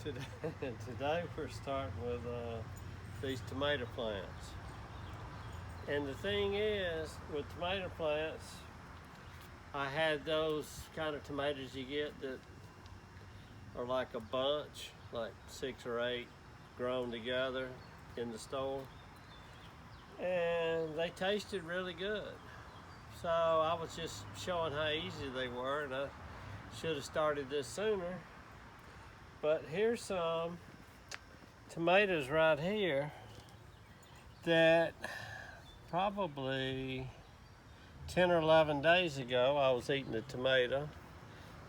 Today we're starting with these tomato plants. And the thing is, with tomato plants, I had those kind of tomatoes you get that are like a bunch, like 6 or 8 grown together in the store. And they tasted really good. So I was just showing how easy they were, and I should have started this sooner. But here's some tomatoes right here that probably 10 or 11 days ago I was eating a tomato,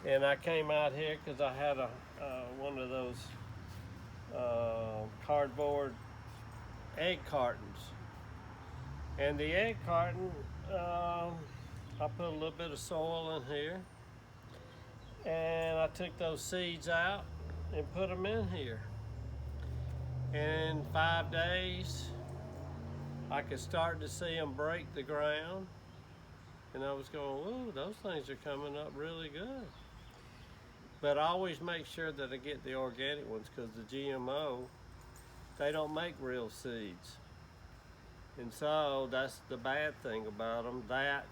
and I came out here because I had one of those cardboard egg cartons. And the egg carton, I put a little bit of soil in here, and I took those seeds out and put them in here. And in 5 days, I could start to see them break the ground, and I was going, ooh, those things are coming up really good. But I always make sure that I get the organic ones, because the GMO, they don't make real seeds. And so that's the bad thing about them, that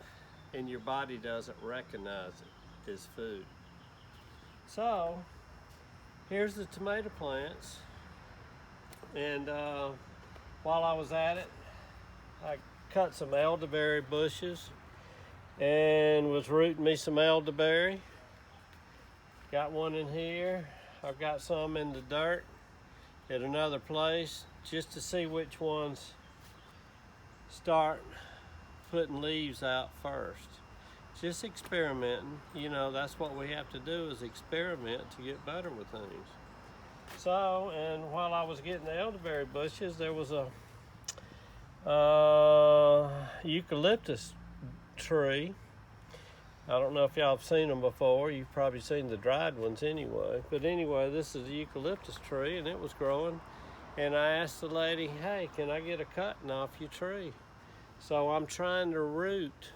and your body doesn't recognize it as food. So here's the tomato plants. And while I was at it, I cut some elderberry bushes and was rooting me some elderberry. Got one in here. I've got some in the dirt at another place, just to see which ones start putting leaves out first. Just experimenting. You know, that's what we have to do, is experiment to get better with things. So, and while I was getting the elderberry bushes, there was a eucalyptus tree. I don't know if y'all have seen them before. You've probably seen the dried ones anyway. But anyway, this is a eucalyptus tree, and it was growing. And I asked the lady, hey, can I get a cutting off your tree? So I'm trying to root,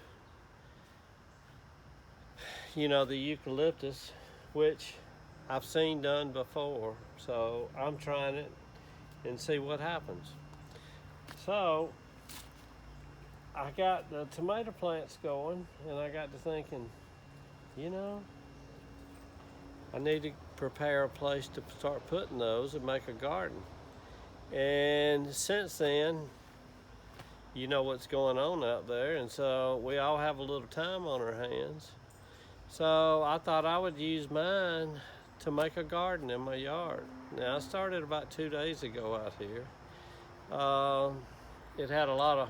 the eucalyptus, which I've seen done before. So I'm trying it and see what happens. So I got the tomato plants going, and I got to thinking, I need to prepare a place to start putting those and make a garden. And since then, you know what's going on out there, and so we all have a little time on our hands. So I thought I would use mine to make a garden in my yard. Now, I started about 2 days ago out here. It had a lot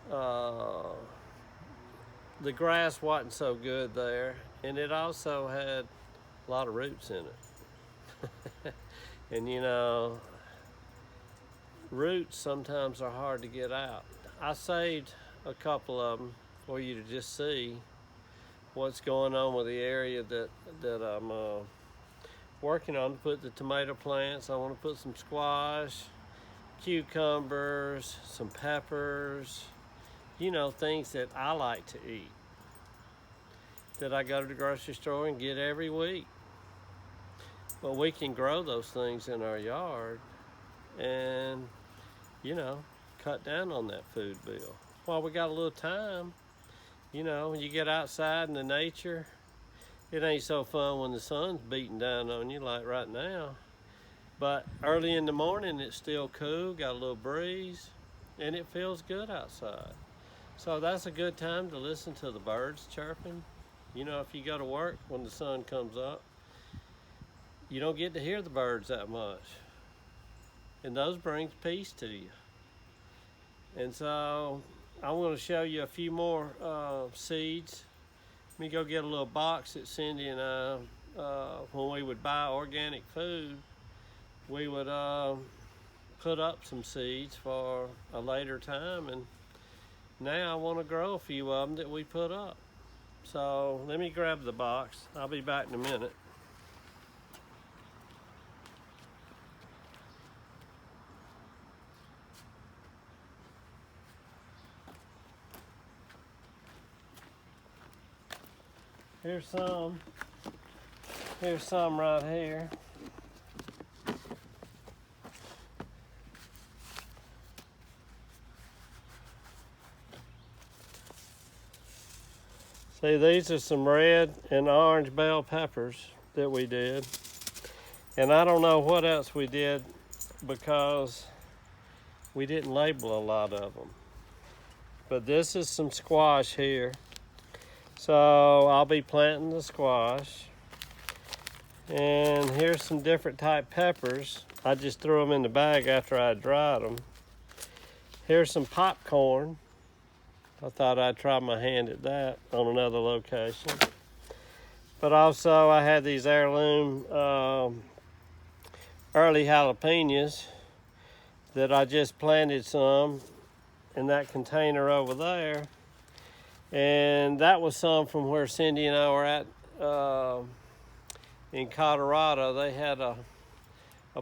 of the grass wasn't so good there, and it also had a lot of roots in it. And roots sometimes are hard to get out. I saved a couple of them for you to just see what's going on with the area that I'm working on to put the tomato plants. I want to put some squash, cucumbers, some peppers, things that I like to eat, that I go to the grocery store and get every week. But we can grow those things in our yard and cut down on that food bill. While we got a little time, you get outside in the nature. It ain't so fun when the sun's beating down on you like right now. But early in the morning, it's still cool, got a little breeze, and it feels good outside. So that's a good time to listen to the birds chirping. If you go to work when the sun comes up, you don't get to hear the birds that much. And those brings peace to you. And so I'm going to show you a few more seeds. Let me go get a little box that Cindy and I, when we would buy organic food, we would put up some seeds for a later time. And now I want to grow a few of them that we put up. So let me grab the box. I'll be back in a minute. Here's some right here. See, these are some red and orange bell peppers that we did. And I don't know what else we did because we didn't label a lot of them. But this is some squash here. So I'll be planting the squash. And here's some different type peppers. I just threw them in the bag after I dried them. Here's some popcorn. I thought I'd try my hand at that on another location. But also I had these heirloom early jalapenos that I just planted some in that container over there. And that was some from where Cindy and I were at in Colorado. They had a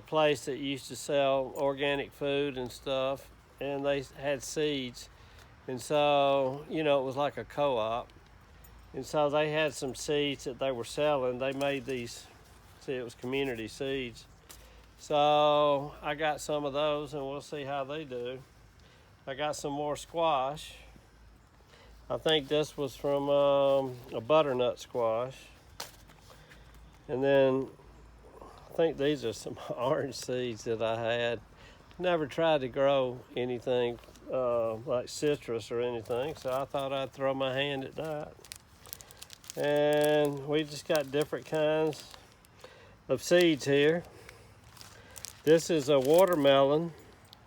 place that used to sell organic food and stuff, and they had seeds. And so, you know, it was like a co-op. And so they had some seeds that they were selling. They made these, see, it was community seeds. So I got some of those, and we'll see how they do. I got some more squash. I think this was from a butternut squash. And then I think these are some orange seeds that I had. Never tried to grow anything like citrus or anything, so I thought I'd throw my hand at that. And we just got different kinds of seeds here. This is a watermelon.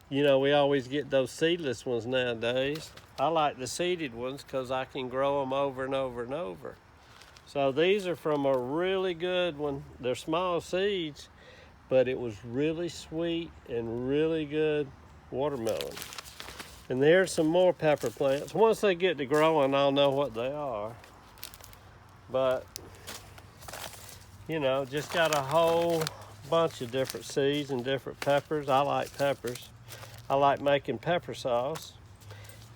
You know, we always get those seedless ones nowadays. I like the seeded ones because I can grow them over and over and over. So these are from a really good one. They're small seeds, but it was really sweet and really good watermelon. And there's some more pepper plants. Once they get to growing, I'll know what they are. But, you know, just got a whole bunch of different seeds and different peppers. I like peppers. I like making pepper sauce.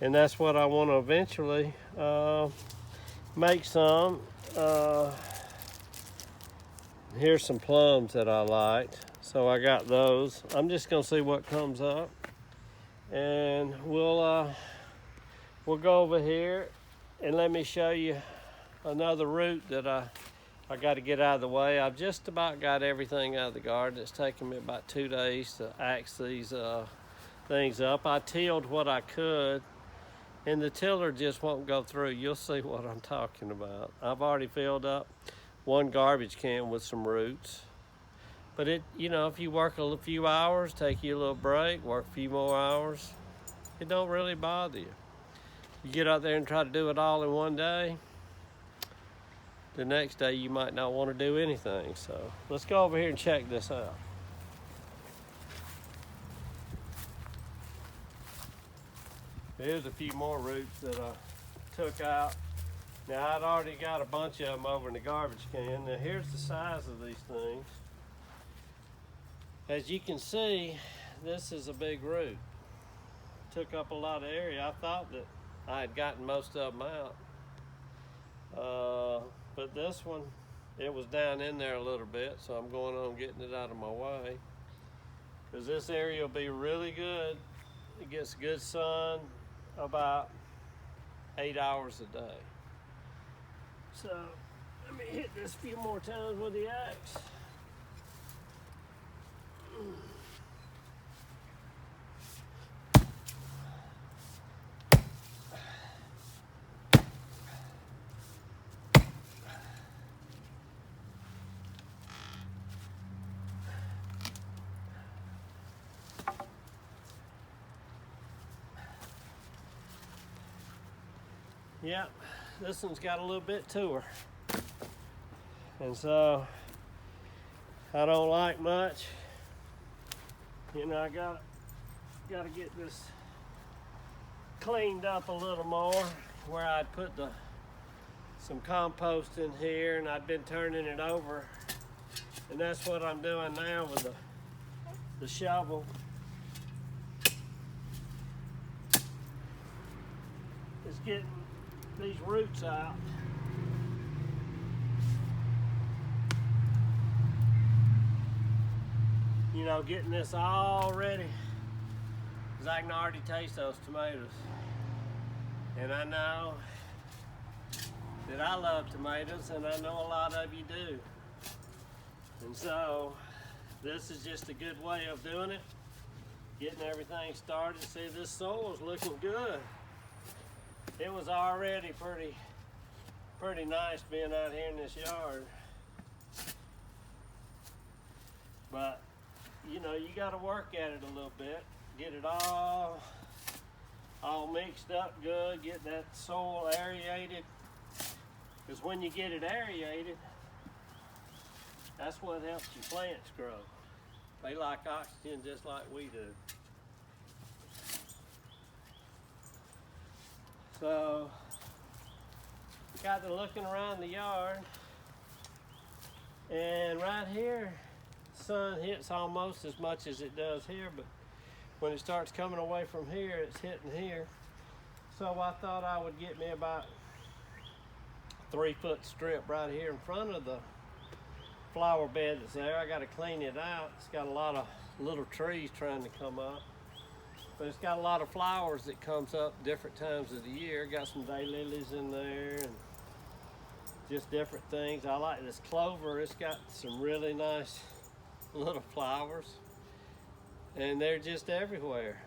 And that's what I want to eventually make some. Here's some plums that I liked. So I got those. I'm just going to see what comes up. And we'll go over here and let me show you another root that I got to get out of the way. I've just about got everything out of the garden. It's taken me about 2 days to axe these things up. I tilled what I could, and the tiller just won't go through. You'll see what I'm talking about. I've already filled up one garbage can with some roots. But it, you know, if you work a few hours, take you a little break, work a few more hours, it don't really bother you. You get out there and try to do it all in one day, the next day you might not want to do anything. So let's go over here and check this out. Here's a few more roots that I took out. Now I'd already got a bunch of them over in the garbage can. Now here's the size of these things. As you can see, this is a big root. Took up a lot of area. I thought that I had gotten most of them out. But this one, it was down in there a little bit, so I'm going on getting it out of my way. Because this area will be really good. It gets good sun about 8 hours a day. So let me hit this a few more times with the axe. Yep, this one's got a little bit to her. And so I don't like much. You know, I gotta get this cleaned up a little more, where I'd put some compost in here, and I'd been turning it over, and that's what I'm doing now with the shovel. It's getting these roots out. You know, getting this all ready, because I can already taste those tomatoes. And I know that I love tomatoes, and I know a lot of you do. And so this is just a good way of doing it, getting everything started. See, this soil's looking good. It was already pretty nice being out here in this yard. But you know, you got to work at it a little bit, get it all mixed up good, get that soil aerated. Because when you get it aerated, that's what helps your plants grow. They like oxygen just like we do. So, got to looking around the yard, and right here, sun hits almost as much as it does here, but when it starts coming away from here, it's hitting here. So I thought I would get me about a 3-foot strip right here in front of the flower bed that's there. I got to clean it out. It's got a lot of little trees trying to come up, but it's got a lot of flowers that comes up different times of the year. Got some daylilies in there and just different things. I like this clover. It's got some really nice little flowers, and they're just everywhere.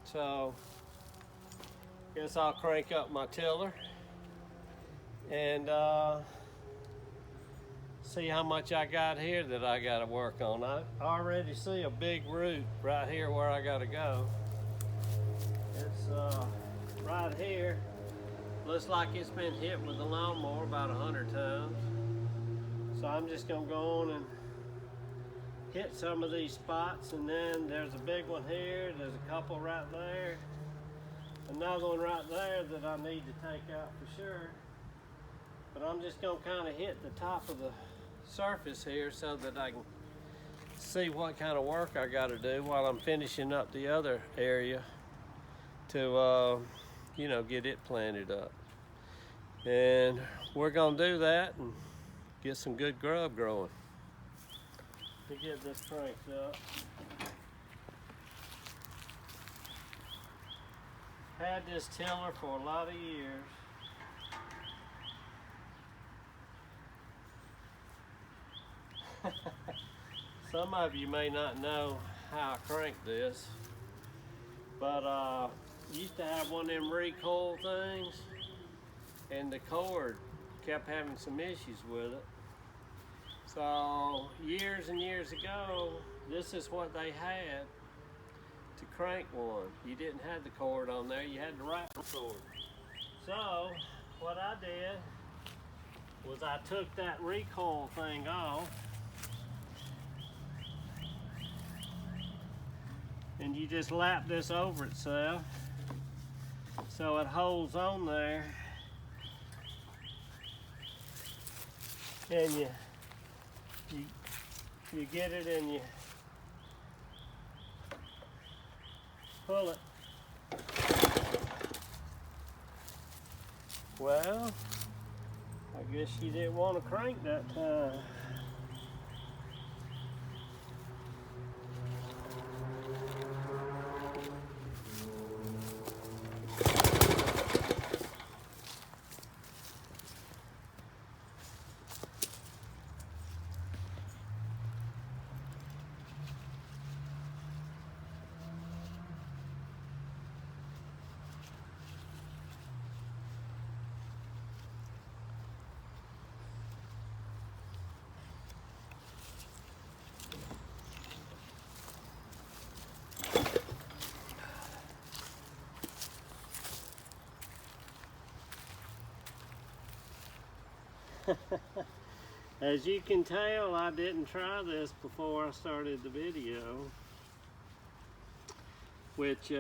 So guess I'll crank up my tiller and see how much I got here that I got to work on. I already see a big root right here where I got to go. It's right here. Looks like it's been hit with a lawnmower about 100 times. So I'm just gonna go on and hit some of these spots, and then there's a big one here, there's a couple right there, another one right there that I need to take out for sure. But I'm just gonna kind of hit the top of the surface here so that I can see what kind of work I got to do while I'm finishing up the other area to you know, get it planted up. And we're gonna do that and get some good grub growing. To get this cranked up. Had this tiller for a lot of years. Some of you may not know how I crank this, but used to have one of them recoil things, and the cord kept having some issues with it. So years and years ago, this is what they had to crank one. You didn't have the cord on there, you had the right cord. So what I did was I took that recoil thing off, and you just lap this over itself so it holds on there, and you get it and you pull it. Well, I guess you didn't want to crank that time. As you can tell, I didn't try this before I started the video, which, you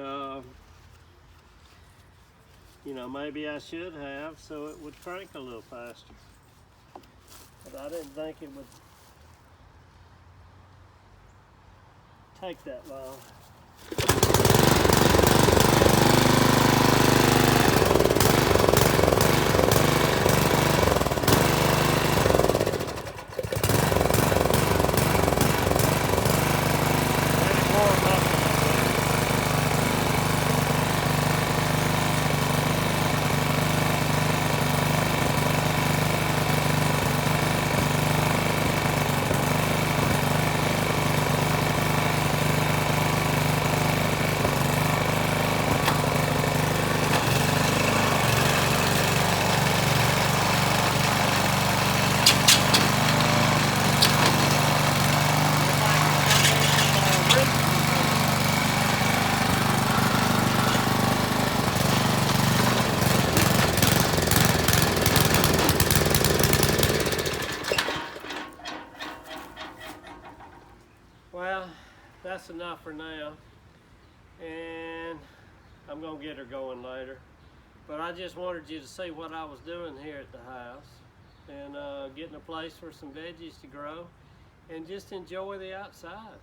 know, maybe I should have so it would crank a little faster. But I didn't think it would take that long. Well, that's enough for now. And I'm gonna get her going later. But I just wanted you to see what I was doing here at the house and getting a place for some veggies to grow and just enjoy the outside.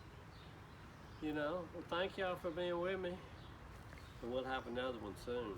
You know, well, thank y'all for being with me, and we'll have another one soon.